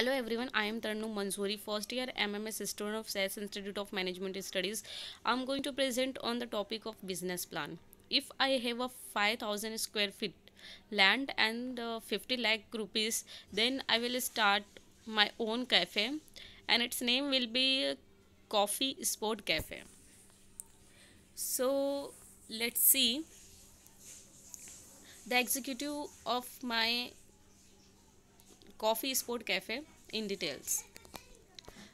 Hello everyone, I am Tarnu Mansoori, first year MMS student of SAS Institute of Management Studies. I am going to present on the topic of business plan. If I have a 5000 square feet land and 50 lakh rupees, then I will start my own cafe and its name will be Coffee Sport Cafe. So let's see the executive of my Coffee Sport Cafe in details.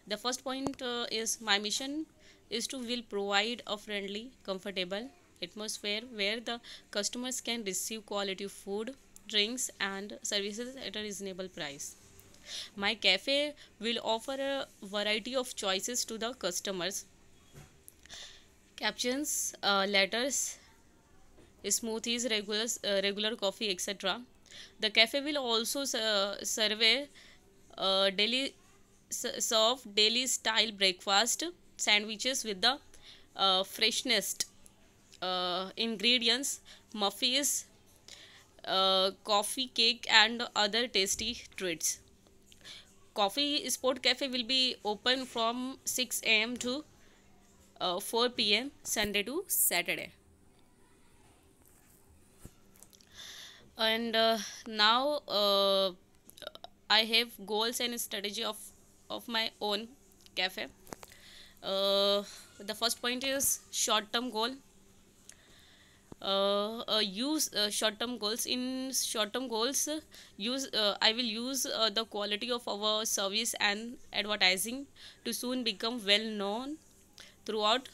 The first point is my mission is to will provide a friendly, comfortable atmosphere where the customers can receive quality food, drinks and services at a reasonable price. My cafe will offer a variety of choices to the customers: captions, letters, smoothies, regular coffee, etc. The cafe will also survey daily serve daily style breakfast sandwiches with the freshest ingredients, muffins, coffee cake and other tasty treats. Coffee Sport Cafe will be open from 6 a.m. to 4 p.m. Sunday to Saturday. And now I have goals and strategy of my own cafe. The first point is short term goal. Use short term goals. In short term goals, use I will use the quality of our service and advertising to soon become well known throughout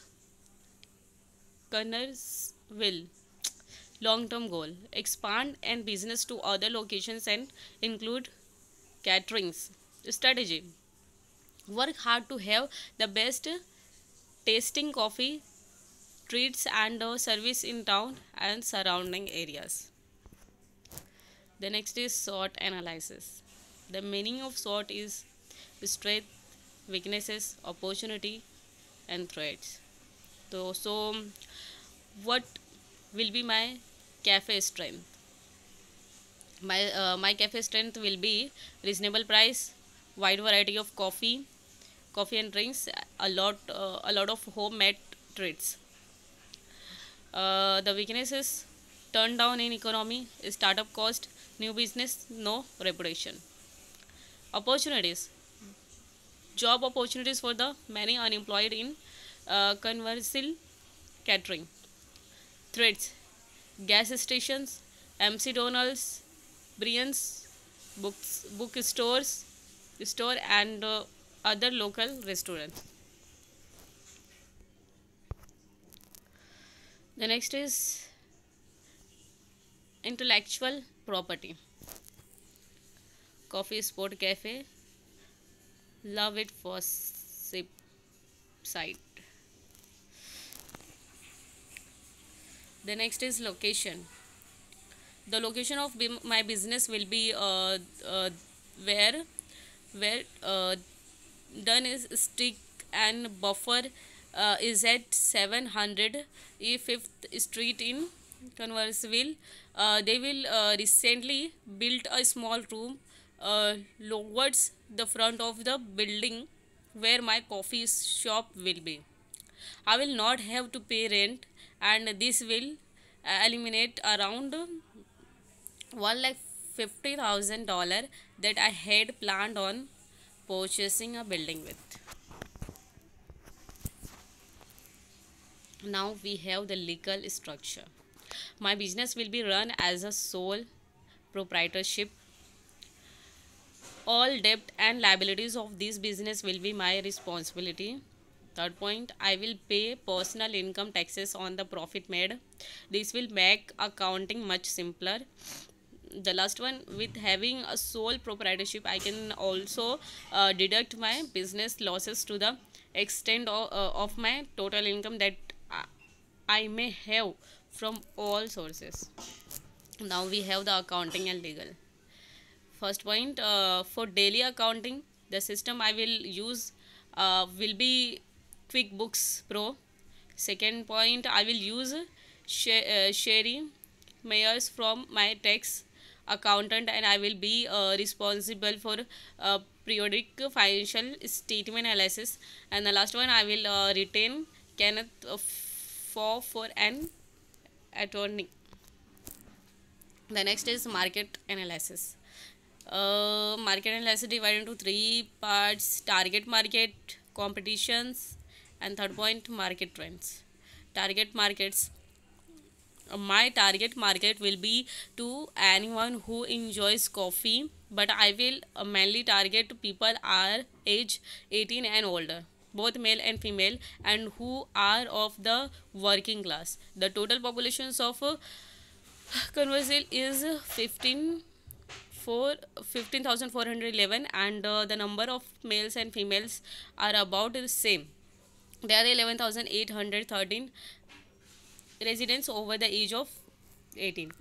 Connersville. Long term goal: expand and business to other locations and include caterings. Strategy: work hard to have the best tasting coffee, treats and service in town and surrounding areas. The next is SWOT analysis. The meaning of SWOT is strength, weaknesses, opportunity and threats. So what will be my cafe strength? My cafe strength will be reasonable price, wide variety of coffee and drinks, a lot of homemade treats. The weaknesses: turn down in economy, startup cost, new business, no reputation. Opportunities: job opportunities for the many unemployed in commercial catering. Threats: gas stations, MC Donald's, Brian's, bookstores, store and other local restaurants. The next is intellectual property. Coffee Sport Cafe, love it for sip site. The next is location. The location of my business will be where where done is stick and buffer is at 700 5th Street in Converseville. They will recently built a small room towards the front of the building where my coffee shop will be. I will not have to pay rent, and this will eliminate around $1,50,000 that I had planned on purchasing a building with. Now we have the legal structure. My business will be run as a sole proprietorship. All debt and liabilities of this business will be my responsibility. Third point, I will pay personal income taxes on the profit made. This will make accounting much simpler. The last one, with having a sole proprietorship, I can also deduct my business losses to the extent of my total income that I may have from all sources. Now we have the accounting and legal. First point, for daily accounting, the system I will use will be QuickBooks Pro. Second point, I will use Sherry Mayers from my tax accountant, and I will be responsible for periodic financial statement analysis. And the last one, I will retain Kenneth for an attorney. The next is market analysis. Market analysis divided into three parts: target market, competitions, and third point, market trends. Target markets. My target market will be to anyone who enjoys coffee, but I will mainly target people are age 18 and older, both male and female, and who are of the working class. The total populations of Conversil is 15,411, and the number of males and females are about the same. There are 11,813 residents over the age of 18.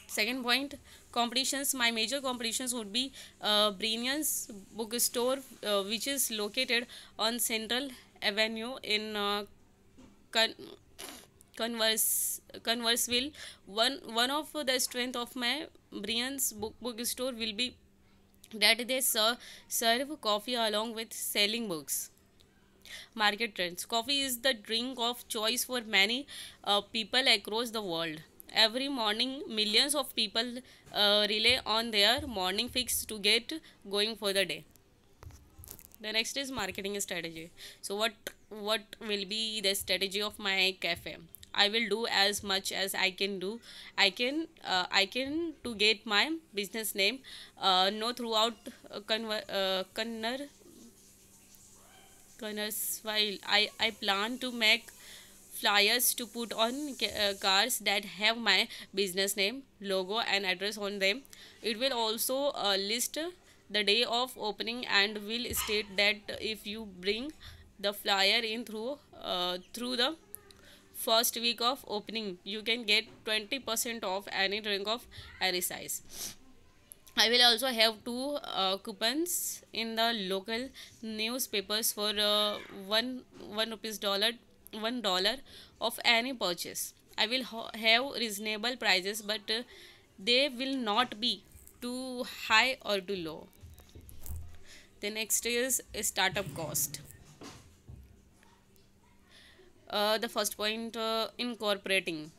Second point, competitions. My major competitions would be Brinian's bookstore, which is located on Central Avenue in Con- Converseville. One of the strength of my Brian's bookstore will be that they serve coffee along with selling books. Market trends. Coffee is the drink of choice for many people across the world. Every morning, millions of people rely on their morning fix to get going for the day. The next is marketing strategy. So what will be the strategy of my cafe? I will do as much as I can do. I can to get my business name know throughout while I plan to make flyers to put on cars that have my business name, logo, and address on them. It will also list the day of opening and will state that if you bring the flyer in through the first week of opening, you can get 20% off any drink of any size. I will also have two coupons in the local newspapers for one rupees dollar $1 of any purchase. I will have reasonable prices, but they will not be too high or too low. The next is startup cost. The first point, incorporating.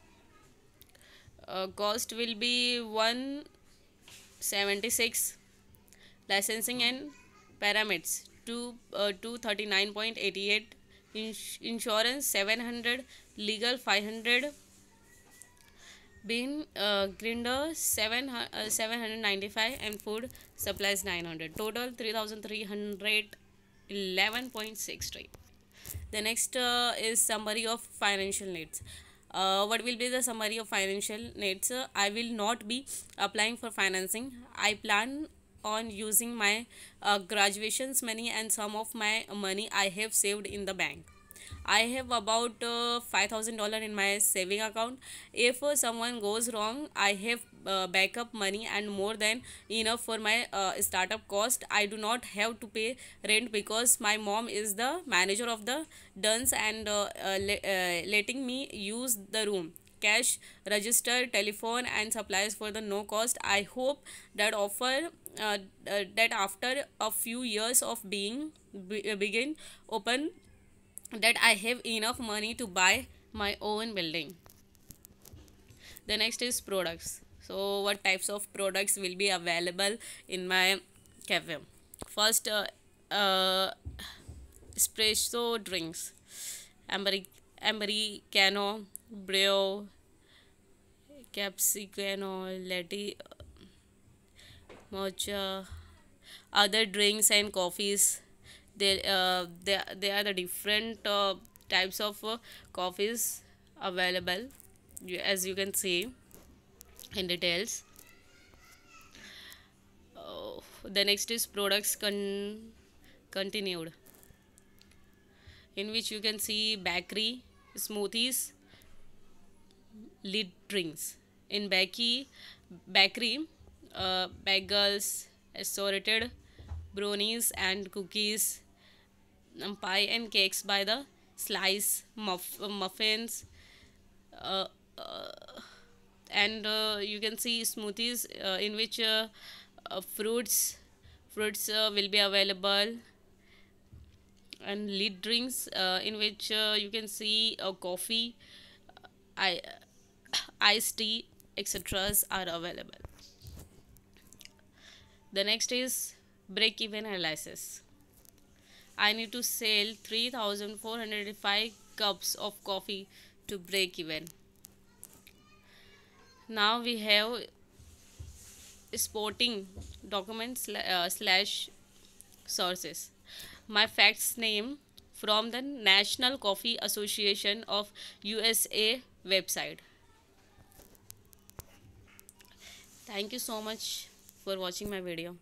Cost will be 176, licensing and pyramids 239.88, insurance 700, legal 500, bean grinder 795, and food supplies 900. Total 3,311.63. The next is summary of financial needs. What will be the summary of financial needs? I will not be applying for financing. I plan on using my graduation's money and some of my money I have saved in the bank. I have about $5,000 in my saving account. If someone goes wrong, I have backup money and more than enough for my startup cost. I do not have to pay rent because my mom is the manager of the Duns and letting me use the room. Cash register, telephone, and supplies for the no cost. I hope that that after a few years of begin open, that I have enough money to buy my own building. The next is products. So what types of products will be available in my cafe? First, uh, espresso drinks, americano, brew, cappuccino, latte, mocha, other drinks and coffees. They are the different types of coffees available, as you can see in details. The next is products continued, in which you can see bakery, smoothies, lead drinks. In bakery, bagels, assorted brownies and cookies, pie and cakes by the slice, muffins, uh, uh, and you can see smoothies in which fruits will be available, and lead drinks in which you can see coffee, I, iced tea, etc. are available. The next is break even analysis. I need to sell 3,405 cups of coffee to break even. Now we have sporting documents slash sources. My facts name from the National Coffee Association of USA website. Thank you so much for watching my video.